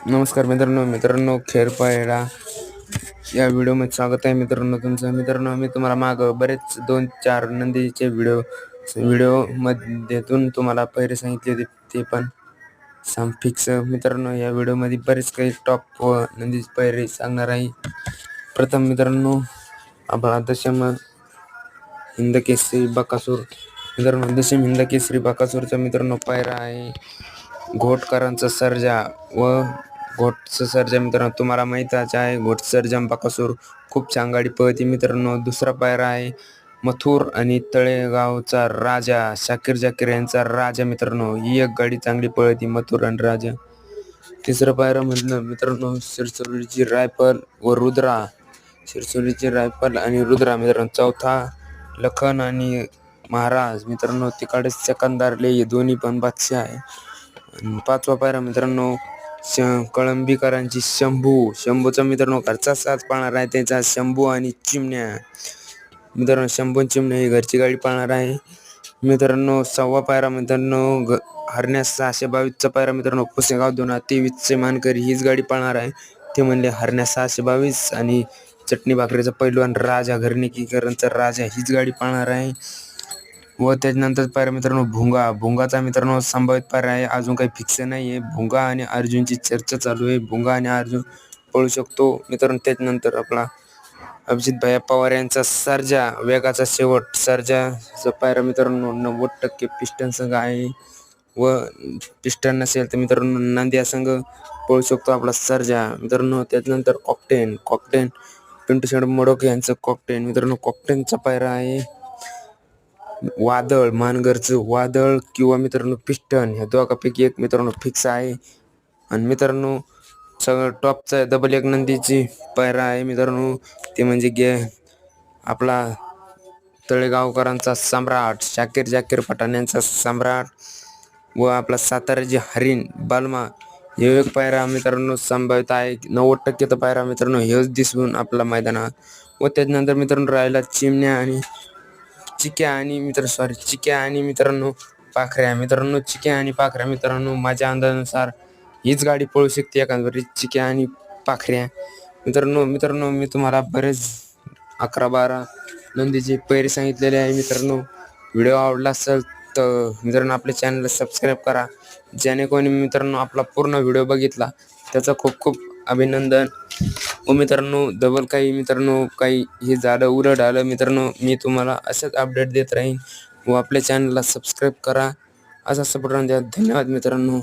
नमस्कार मित्रांनो खेरपायरा या व्हिडिओमध्ये स्वागत आहे तुमचं. मी तुम्हाला माग बरेच 2-4 नंदीचे व्हिडिओ मध्येतून तुम्हाला पैरे सांगितले होते, ते पण फिक्स. मित्रांनो, या व्हिडिओमध्ये बरेच काही टॉप व नंदीचे पैरे सांगणार आहे. प्रथम मित्रांनो, आपला दशम हिंदकेसरी बकासूर. दशम हिंदकेसरी बकासूरचा मित्रांनो पायरा आहे घोटकरांचा सर्जा व घोटचा सर्जा. मित्रांनो, तुम्हाला माहीतच आहे घोटचा सर्जा बकासूर खूप छान गाडी पळते मित्रांनो. दुसरा पायरा आहे मथुर आणि तळेगावचा राजा, शाकीर जाकीर यांचा राजा. मित्रांनो, ही एक गाडी चांगली पळते, मथुर आणि राजा. तिसरा पायरा म्हटलं मित्रांनो शिरसोलीची रायफल व रुद्रा, शिरसोलीची रायफल आणि रुद्रा. मित्रांनो, चौथा लखन आणि महाराज. मित्रांनो, तिकडे सेकंदारले हे दोन्ही पण बादशाह आहे. पाचवा पायरा मित्रांनो कळंबीकरांची शंभूचा मित्रांनो घरचा साथ पाळणार आहे, त्याचा शंभू आणि चिमण्या. मित्रांनो, शंभू चिमण्या ही घरची गाडी पाळणार आहे. मित्रांनो, सहावा पायरा मित्रांनो हरण्या 622चा पायरा. मित्रांनो, पुसेगाव 2023चे मानकरी हीच गाडी पाळणार आहे. ते म्हणले हरण्या 622 आणि चटणी भाकरीचा पैलवान राजा घरणेकीकरांचा राजा हीच गाडी पाळणार आहे. व त्याच्यानंतर पायरा मित्रांनो भुंगाचा मित्रांनो संभावित पायरा आहे, अजून काही फिक्स नाही आहे. भुंगा आणि अर्जुनची चर्चा चालू आहे, भुंगा आणि अर्जुन पळू शकतो मित्रांनो. त्याच्यानंतर आपला अभिजित भैया पवार यांचा सर्जा, वेगाचा शेवट. सर्जाचा पायरा मित्रांनो 90% पिस्टन संघ आहे व पिस्टन नसेल तर मित्रांनो नांदिया संघ पळू शकतो आपला सर्जा मित्रांनो. त्याच्यानंतर कॉकटेन पिंटू शेड मोडक यांचं कॉकटेन. मित्रांनो, कॉकटेनचा पायरा आहे वादळ, मानगरचं वादळ किंवा मित्रांनो पिस्टन, ह्या दोघांपैकी एक मित्रांनो फिक्स आहे. आणि मित्रांनो सगळं टॉपचा डबल एक नंदीची पायरा आहे मित्रांनो, ते म्हणजे आपला तळेगावकरांचा सम्राट, शाकीर जाकीर पठाण्यांचा सम्राट व आपला साताऱ्याची हरीण बालमा. हे एक पायरा मित्रांनो संभावित आहे, 90% तर पायरा मित्रांनो हेच दिसून आपला मैदानात. व त्याच्यानंतर मित्रांनो राहिला चिमण्या आणि चिक्या आणि मित्रांनो पाखऱ्या. मित्रांनो, चिक्या आणि पाखऱ्या मित्रांनो माझ्या अंदाजानुसार हीच गाडी पळू शकते एखाद्या चिक्या आणि पाखऱ्या. मित्रांनो मी तुम्हाला बरेच 11-12 नंदीचे पैरे सांगितलेले आहे. मित्रांनो, व्हिडिओ आवडला असेल तर मित्रांनो आपल्या चॅनलला सबस्क्राईब करा. ज्याने कोणी मित्रांनो आपला पूर्ण व्हिडिओ बघितला त्याचं खूप खूप अभिनंदन. व मित्रांनो मित्रांनो काही हे झालं उलट आलं मित्रांनो, मी तुम्हाला असंच अपडेट देत राहीन. व आपल्या चॅनलला सबस्क्राईब करा, असा सपोर्ट द्या. धन्यवाद मित्रांनो.